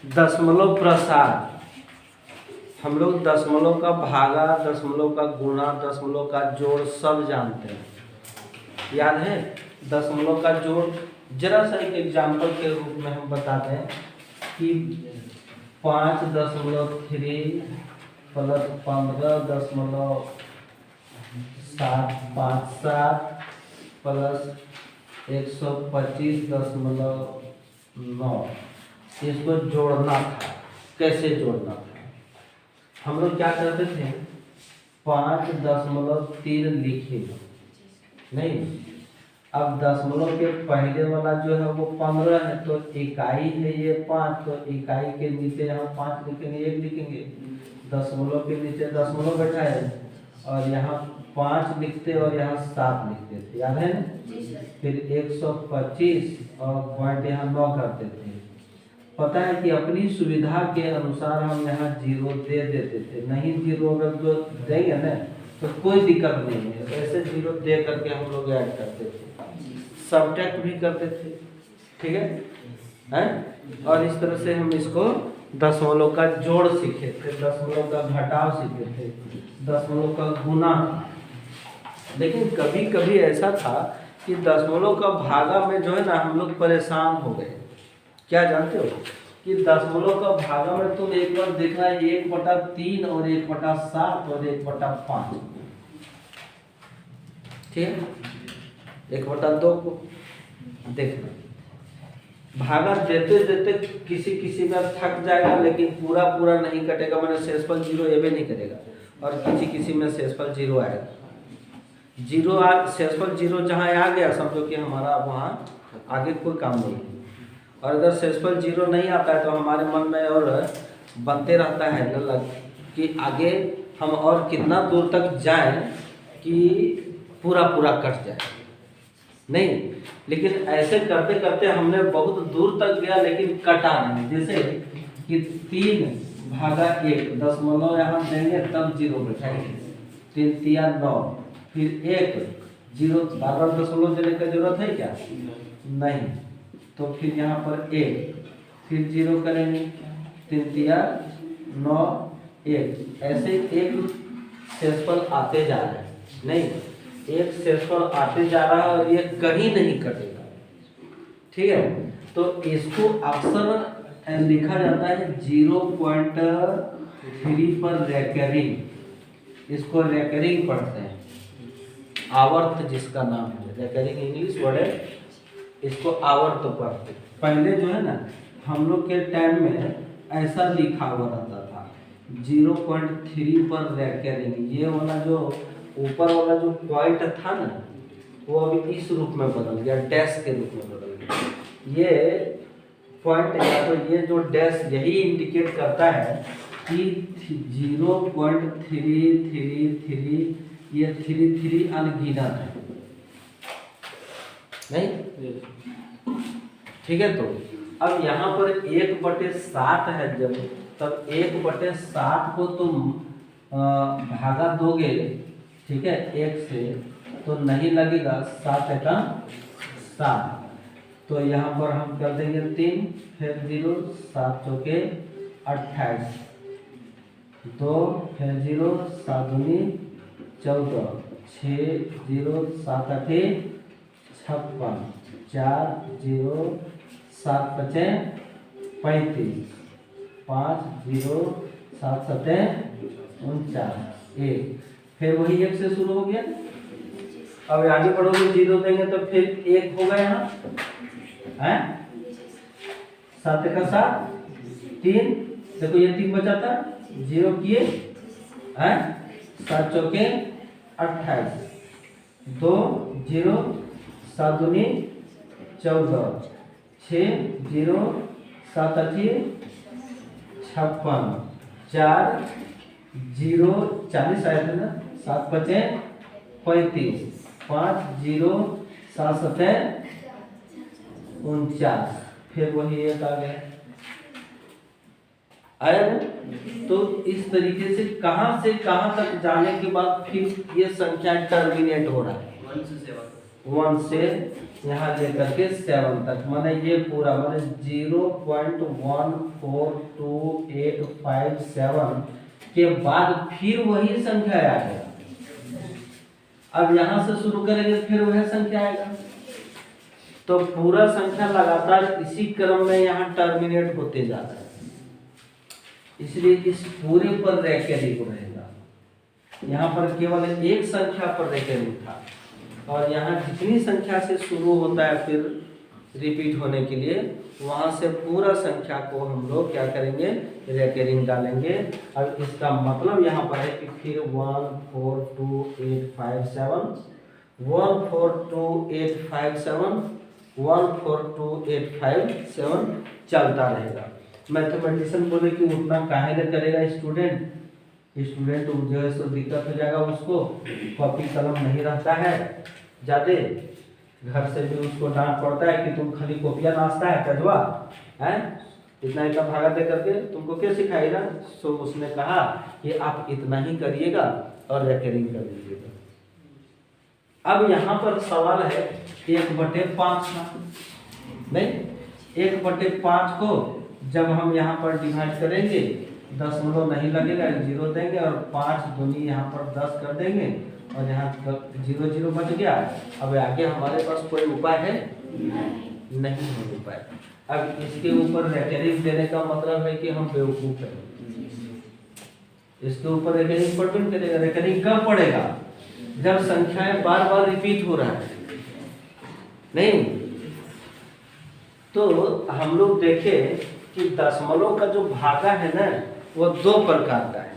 दशमलव प्रसार, हम लोग दशमलव का भागा, दशमलव का गुणा, दशमलव का जोड़ सब जानते हैं, याद है। दशमलव का जोड़ जरा सा एक एग्जाम्पल के रूप में हम बताते हैं कि 5.3 प्लस 15.757 प्लस 125.9, इसको जोड़ना था। कैसे जोड़ना था? हम लोग क्या करते थे, 5.3 लिखे नहीं, अब दशमलव के पहले वाला जो है वो 15 है, तो इकाई है ये 5, तो इकाई के नीचे यहाँ 5 लिखेंगे, 1 लिखेंगे, दशमलव के नीचे दशमलव बैठाए और यहाँ 5 लिखते और यहाँ 7 लिखते थे, याद है ना। फिर 125 और पॉइंट यहाँ 9 करते थे। पता है कि अपनी सुविधा के अनुसार हम यहाँ 0 दे देते थे, नहीं 0 अगर जो देंगे ना तो कोई दिक्कत नहीं है, ऐसे 0 दे करके हम लोग ऐड करते थे, सब्ट्रैक्ट भी करते थे, ठीक है। और इस तरह से हम इसको दशमलव का जोड़ सीखे थे, दशमलव का घटाव सीखे थे, दशमलव का गुना। लेकिन कभी कभी ऐसा था कि दशमलव का भागा में जो है ना हम लोग परेशान हो गए। क्या जानते हो कि दशमलव का भागा में तुम एक बार देखना 1/3 और 1/7 और 1/5, ठीक है। 1/2 को देखना, भागा देते देते किसी में थक जाएगा, लेकिन पूरा नहीं कटेगा, मैंने शेषफल 0 एबे नहीं करेगा, और किसी में शेषफल 0 आएगा। शेषफल 0 जहाँ आ गया समझो कि हमारा वहाँ आगे कोई काम नहीं है। और अगर शेषफल 0 नहीं आता है तो हमारे मन में और बनते रहता है कि आगे हम और कितना दूर तक जाएं कि पूरा कट जाए, नहीं। लेकिन ऐसे करते करते हमने बहुत दूर तक गया लेकिन कटा नहीं। जैसे कि 3/1 दशमलव यहाँ देंगे तब 0 बैठाएंगे, 3 तिया 9, फिर 1 0, बार दशमलव देने की जरूरत है क्या? नहीं। तो फिर यहाँ पर 1, फिर 0 करेंगे, 3 तिया 9, 1, ऐसे एक शेषफल आते जा रहे हैं, नहीं, एक शेषफल आते जा रहा है और ये कहीं नहीं कटेगा, ठीक है। तो इसको अक्सर लिखा जाता है 0.3 पर रेकरिंग, इसको रेकरिंग पढ़ते हैं, आवर्त जिसका नाम है, रेकरिंग इंग्लिश वर्ड है, इसको आवर्त पढ़ते। पहले जो है ना हम लोग के टाइम में ऐसा लिखा हुआ रहता था 0.3 पर रेकरिंग। ये वाला जो ऊपर वाला जो पॉइंट था ना वो अभी इस रूप में बदल गया, डैश के रूप में बदल गया। ये पॉइंट या तो ये जो डैश यही इंडिकेट करता है कि 0.333, ये 33 अनगिनत है, नहीं, ठीक है। तो अब यहाँ पर 1/7 है, जब तब 1/7 को तुम भागा दोगे, ठीक है, 1 से, तो नहीं लगेगा, 7 का 7, तो यहाँ पर हम कर देंगे 3, फिर 0, 7 चौके 28, 2, फिर 0, 7 दूनी 14, 6, 0, 7 8 56, 4, 0, 7 5 35, 5, 0, 7 7 49, 1, फिर वही 1 से शुरू हो गया। अब आगे बढ़ोगे 0 देंगे तो फिर 1 होगा यहाँ, हैं, 7 का 7, 3, देखो ये 3 बचा था, 0 किए, हैं, 7 चौके 28, 2, 0, 7 दूनी 14, 6, 0, 7 8 56, 4, 0, 40 आए थे ना, 7 5 35, 5, 0, 7 7 49, फिर वही 1 आ गया, आया ना। तो इस तरीके से कहाँ तक जाने के बाद फिर ये संख्या टर्मिनेट हो रहा है, 1 से यहाँ लेकर के 7 तक, माने ये पूरा माने 0.142857 के बाद फिर वही संख्या आएगा। अब यहाँ से शुरू करेंगे फिर वह संख्या आएगा, तो पूरा संख्या लगातार इसी क्रम में यहाँ टर्मिनेट होते जाता है, इसलिए इस पूरे पर रेकरिंग रहेगा। यहाँ पर केवल एक संख्या पर रेकरिंग था, और यहाँ जितनी संख्या से शुरू होता है फिर रिपीट होने के लिए, वहाँ से पूरा संख्या को हम लोग क्या करेंगे, रेकरिंग डालेंगे। अब इसका मतलब यहाँ पर है कि फिर 142857 142857 142857 चलता रहेगा। मैथमेटिशियन बोले कि उतना काहे न करेगा स्टूडेंट जो है सो दिक्कत हो जाएगा, उसको कॉपी कलम नहीं रहता है ज़्यादा, घर से भी उसको डांट पड़ता है कि तुम खाली कॉपियाँ नाचता है कजवा है, इतना इतना भागा दे करके तुमको क्या सिखाएगा। सो उसने कहा कि आप इतना ही करिएगा और रेकरिंग कर दीजिएगा। अब यहाँ पर सवाल है 1/5 का, नहीं 1/5 को जब हम यहाँ पर डिवाइड करेंगे, दशमलव नहीं लगेगा, 0 देंगे और 5 दूनी यहाँ पर 10 कर देंगे, और यहाँ 0 0 बच गया। अब आगे हमारे पास कोई उपाय है नहीं है उपाय। अब इसके ऊपर रेकरिंग देने का मतलब है कि हम बेवकूफ हैं, इसके ऊपर रेकरिंग पढ़ करेगा। रेकरिंग कब पड़ेगा, जब संख्याएं बार बार रिपीट हो रहा है, नहीं तो हम लोग देखें कि दशमलव का जो भागा है ना, वो 2 प्रकार का है।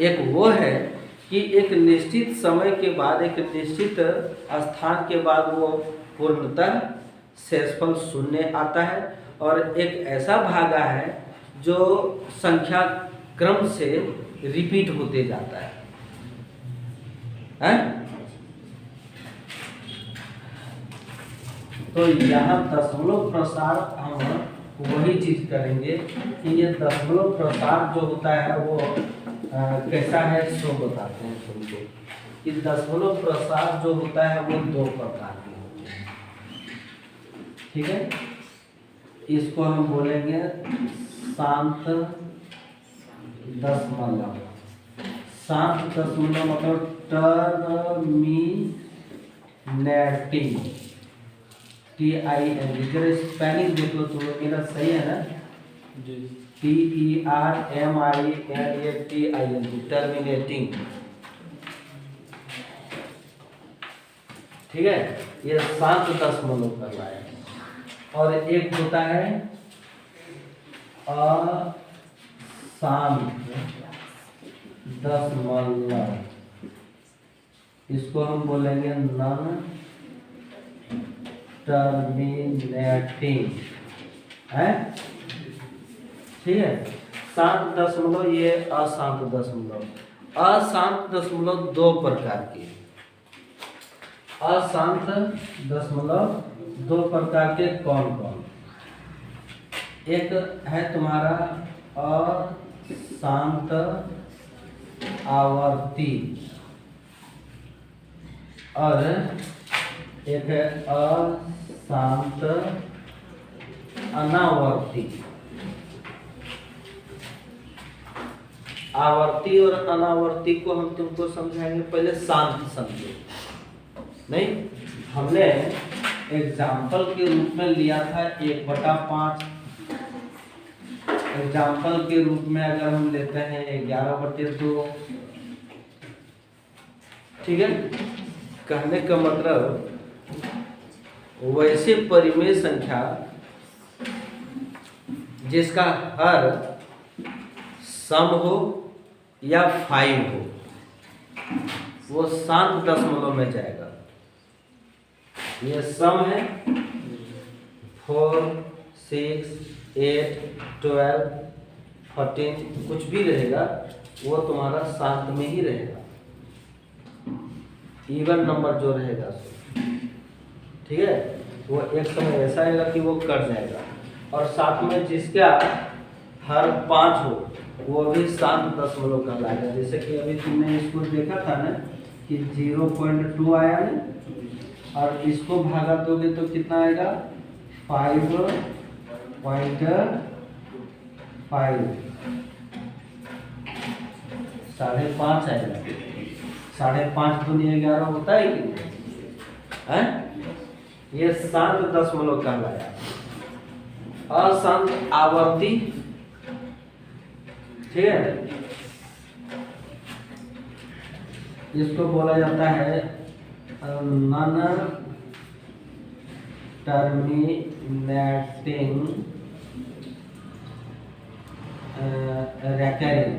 एक वो है कि एक निश्चित समय के बाद, एक निश्चित स्थान के बाद वो पूर्णतः शेषफल 0 आता है, और एक ऐसा भागा है जो संख्या क्रम से रिपीट होते जाता है, हैं? तो यहाँ दशमलव प्रसार हम वही चीज करेंगे कि ये दशमलव प्रसार जो होता है वो कैसा है, सो बताते हैं तुमको कि दशमलव प्रसार जो होता है वो 2 प्रकार के होते हैं, ठीक है। इसको हम बोलेंगे शांत दशमलव। शांत दशमलव मतलब टर्मिनेटिंग, TIN। स्पेलिंग देख लो तुम लोग, मेरा सही है ना जी, TERMINATING, टर्मिनेटिंग, ठीक है। ये शांत दशमलव कर रहा है। और एक होता है अशांत दशमलव, इसको हम बोलेंगे नॉन टर्मिनेटिंग है, ठीक है। शांत दशमलव, ये अशांत दशमलव। अशांत दशमलव 2 प्रकार के, अशांत दशमलव 2 प्रकार के कौन कौन। एक है तुम्हारा अशांत आवर्ती, और एक है अशांत अनावर्ती। आवर्ती और अनावर्ती को हम तुमको समझाएंगे, पहले शांत समझो। नहीं, हमने एग्जाम्पल के रूप में लिया था 1/5। एग्जाम्पल के रूप में अगर हम लेते हैं 11/2, ठीक है। कहने का मतलब वैसे परिमेय संख्या जिसका हर सम हो या 5 हो, वो शांत दशमलव में जाएगा। ये सम है 4, 6, 8, 12, 14 कुछ भी रहेगा, वो तुम्हारा शांत में ही रहेगा। इवन नंबर जो रहेगा, ठीक है, वो एक समय ऐसा आएगा कि वो कट जाएगा। और साथ में जिसका हर 5 हो, वो भी शांत दशमलव कहलाएगा। जैसे कि अभी तुमने इसको देखा था ना कि 0.2 आया है, और इसको भागा दोगे तो कितना आएगा 5.5, 5.5 आएगा। 5.5 दूनी 11 होता है कि नहीं है? ये शांत दशमलव कहलाया। अशांत आवर्ती, ठीक है, इसको बोला जाता है non terminating recurring,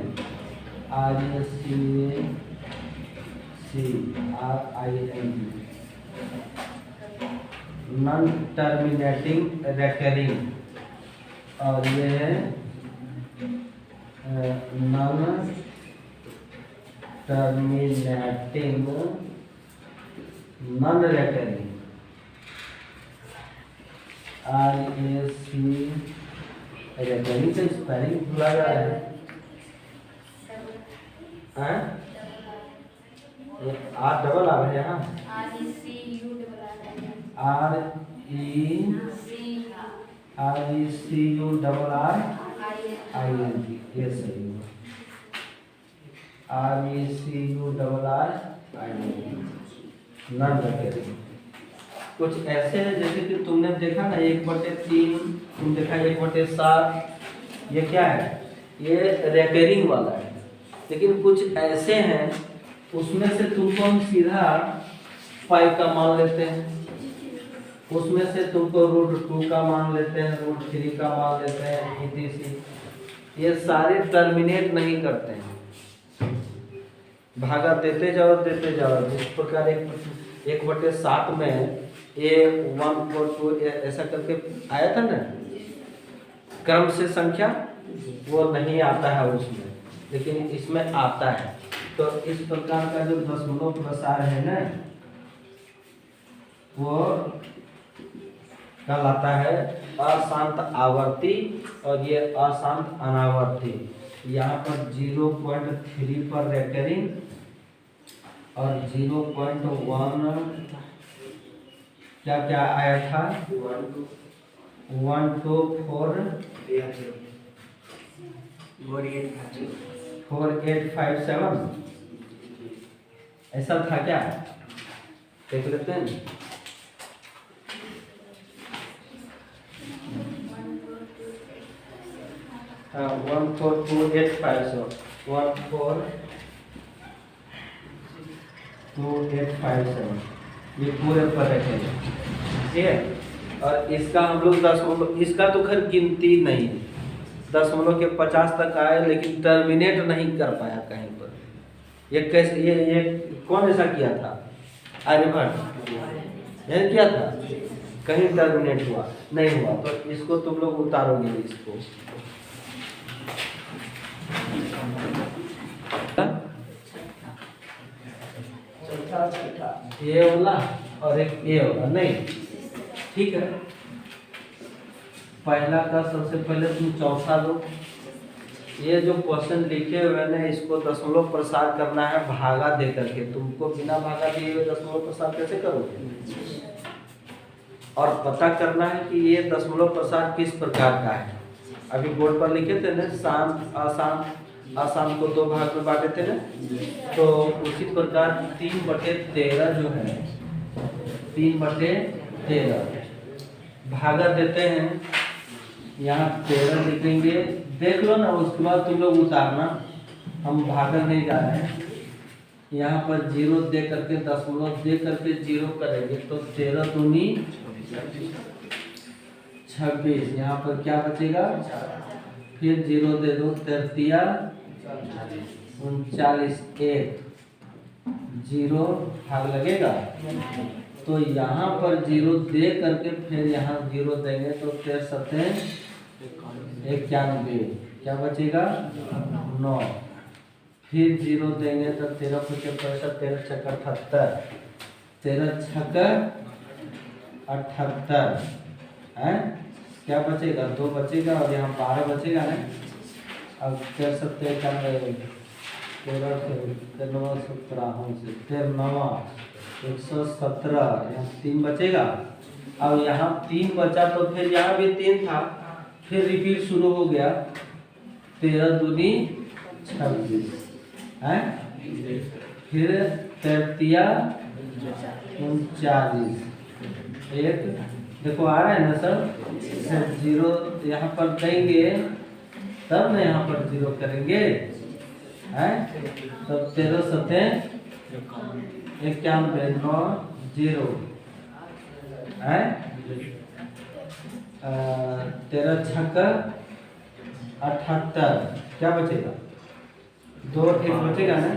RACRING, non terminating recurring, और ये है non terminating non recurring, RAC recurring का स्पेलिंग भूला जा रहा है। आर डबल आ रहा है यहाँ, RECU डबल RING, ये सही हुआ। RECU double RING, non recurring. कुछ ऐसे हैं जैसे कि तुमने देखा ना 1/3, तुम देखा 1/7, ये क्या है, ये रेकरिंग वाला है। लेकिन कुछ ऐसे हैं उसमें से तुमको हम सीधा पाई का मान लेते हैं, उसमें से तुमको √2 का मान लेते हैं, √3 का मान लेते हैं, etc। ये सारे टर्मिनेट नहीं करते हैं, भागा देते जाओ देते जाओ। जिस प्रकार 1/7 में ये 1/2 ऐसा करके आया था ना क्रम से संख्या, वो नहीं आता है उसमें, लेकिन इसमें आता है। तो इस प्रकार का जो दशमलव प्रसार है ना, वो कहलाता है अशांत आवर्ती, और ये अशांत अनावर्ती। यहाँ पर 0.3 पर रेकरिंग और 0.1 क्या क्या आया था, 1 2 4 4857 ऐसा था क्या, देख लेते हैं। 14285 ये पूरे पर रखेंगे, ठीक है। और इसका हम लोग दशमलव, इसका तो खैर गिनती नहीं है, दशमलव के 50 तक आए, लेकिन टर्मिनेट नहीं कर पाया कहीं पर। ये कैसे, ये कौन ऐसा किया था, आर्यभट्ट यही किया था, कहीं टर्मिनेट हुआ नहीं हुआ। तो इसको तुम लोग उतारोगे, इसको ये वाला और एक ये वाला नहीं, ठीक है। पहला का सबसे पहले तुम चौथा लो। ये जो क्वेश्चन लिखे हुए हैं इसको दशमलव प्रसार करना है भागा दे करके। तुमको बिना भागा दिए हुए दशमलव प्रसार कैसे करोगे, और पता करना है कि ये दशमलव प्रसार किस प्रकार का है। अभी बोर्ड पर लिखे थे ना, शांत अशांत, अशांत को 2 भाग में बांटे थे ना, तो उसी प्रकार 3/13 जो है, 3/13 भागा देते हैं। यहाँ 13 लिखेंगे, देख लो ना, उसके बाद तुम लोग उतारना, हम भागा नहीं जा रहे हैं। यहाँ पर 0 दे करके, दशमलव दे करके 0 करेंगे, तो 13 दूनी 26, यहाँ पर क्या बचेगा, फिर 0 दे दो, 33 39, 1 0 भाग लगेगा। तो यहाँ पर 0 दे करके फिर यहाँ 0 देंगे, तो 13 91, क्या बचेगा 9, फिर 0 देंगे तो 13 × 65, 13 × 6 78, 13 × 6 78 है, क्या बचेगा 2 बचेगा, और यहाँ 12 बचेगा ना। अब 13 × 7 91, 13 से 17 से 13 117, यहाँ 3 बचेगा। अब यहाँ 3 बचा तो फिर यहाँ भी 3 था, फिर रिपीट शुरू हो गया। 13 दूनी 26 है, फिर 33 39, एक देखो आ रहा है ना सर, जीरो यहाँ पर देंगे तब ना यहाँ पर जीरो करेंगे है, तब 13 सत्ते 91 9 0 है, 13 छक्का 78, क्या बचेगा 2 1 बचेगा ना,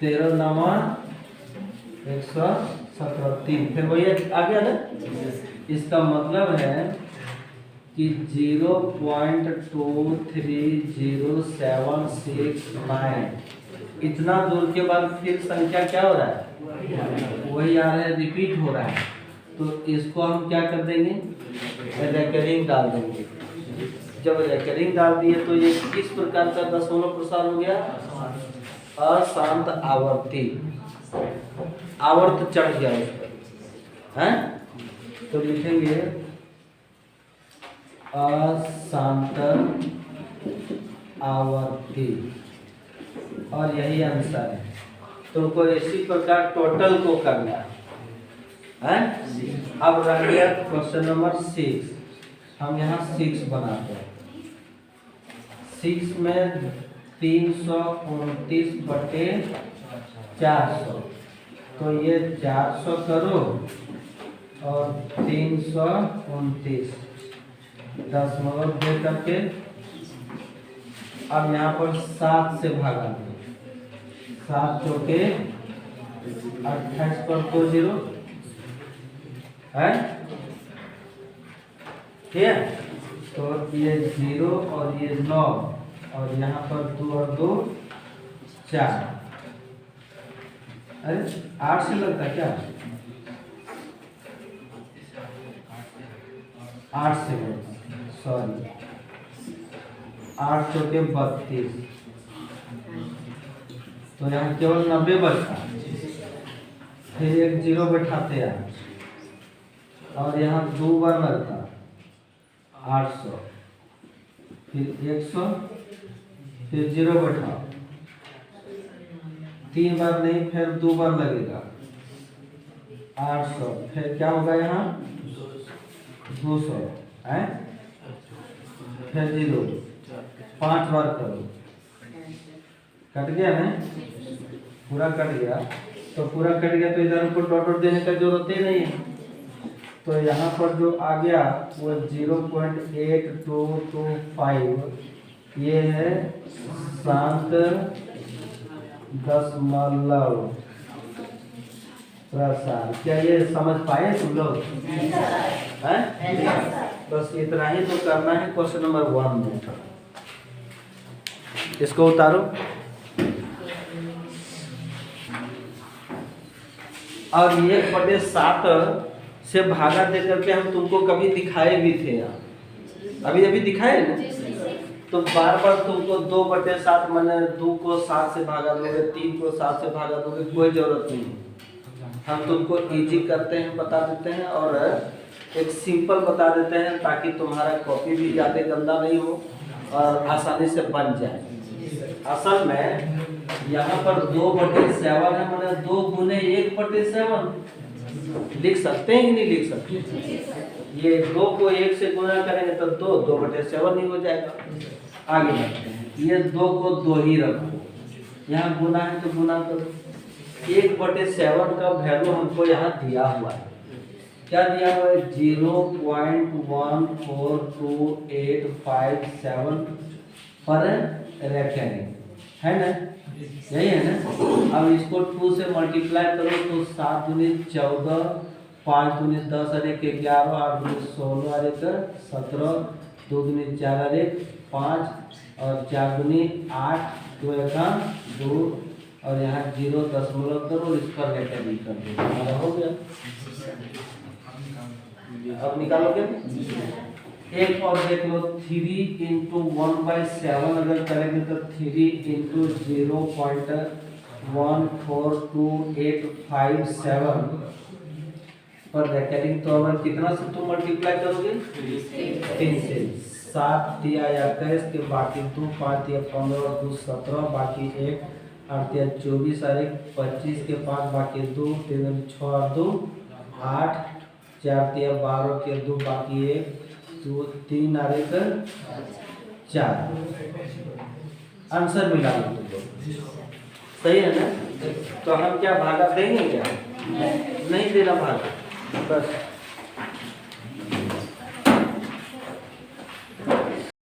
13 9 117 3, फिर वही आ गया ना। इसका मतलब है कि 0.23079 इतना दूर के बाद फिर संख्या क्या हो रहा है, वही आ रहा है, रिपीट हो रहा है। तो इसको हम क्या कर देंगे, रेकरिंग डाल देंगे। जब रेकरिंग डाल दिए तो ये किस प्रकार का दशमलव प्रसार हो गया, अशांत आवर्ती, आवर्त चढ़ गया उस पर है। तो लिखेंगे अशांत आवर्ती, और यही आंसर है। तुमको इसी प्रकार टोटल को करना है। अब रह गया क्वेश्चन नंबर 6, हम यहाँ 6 बनाते हैं। 6 में 329 बटे 400, तो ये 400 करो और 329 दशमलव दे करके, अब यहाँ पर 7 से भागा दो, 7 चौके 28 पर 2 0 है, ठीक है। तो ये 0 और ये 9 और यहाँ पर 2 और 2 4, अरे 8 से लगता क्या, 8 से सॉरी, 8 चौके 32, तो यहाँ केवल 90 बचता, फिर एक 0 बैठाते हैं और यहाँ 2 बार लगता 800, फिर 100, फिर 0 बैठाओ, 3 बार नहीं, फिर 2 बार लगेगा 800, फिर क्या होगा यहाँ 200 है, फिर 0, 5 बार करो, कट गया ना, पूरा कट गया। तो पूरा कट गया तो इधर ऊपर डॉट डॉट देने का जरूरत ही नहीं है। तो यहाँ पर जो आ गया वो 0.8225, ये है शांत दशमलव प्रसार। क्या ये समझ पाए तुम लोग हैं? बस इतना ही तो करना है क्वेश्चन नंबर 1 में। इसको उतारो और 1/7 से भागा दे करके हम तुमको कभी दिखाए भी थे यहाँ, अभी अभी दिखाए ना। तो बार बार तुमको 2/7 मैंने 2 को 7 से भागा दोगे, 3 को 7 से भागा दोगे, कोई जरूरत नहीं। हम तुमको इजी करते हैं, बता देते हैं, और एक सिंपल बता देते हैं ताकि तुम्हारा कॉपी भी ज़्यादा गंदा नहीं हो और आसानी से बन जाए। असल में यहाँ पर 2/7 है, मैंने 2 गुने 1/7 लिख सकते हैं कि नहीं लिख सकते। ये 2 को 1 से गुना करेंगे तो 2/7 ही हो जाएगा। आगे बढ़ते हैं, ये 2 को 2 ही रखो, यहाँ गुना है तो गुना करो। 1/7 का वैल्यू हमको यहाँ दिया हुआ है, क्या दिया हुआ है 0.14287 पर रेक्टेंगल, है ना, यही है ना। अब इसको 2 से मल्टीप्लाई करो तो 7 दूनी 14, 5 दूनी 10 और 1 11, 8 दूनी 16 और 1 17, 2 दूनी 4 और 1 5 और 4 दूनी 8, 2 1 2 और यहाँ 0 दशमलव करो, इस पर रेक्टेंगल कर दो, हमारा हो गया। अब निकालोगे एक और देख लो 3 इंटू 1/7 अगर करेंगे तो 3 इंटू 0.14287 पर ब्रैकेटिंग तो अगर कितना से तुम मल्टीप्लाई करोगे 3 से 7 दिया 21 के बाकी 2 5 दिया 15 2 17 बाकी 1 8 दिया 24 और 1 25 के 5 बाकी 2 3 6 और 2 8 4 दिया 12 के 2 बाकी 1 2 3 और 1 4 आंसर मिला लो तुम लोग सही है ना। तो हम क्या भागा देंगे क्या नहीं देना भागा बस।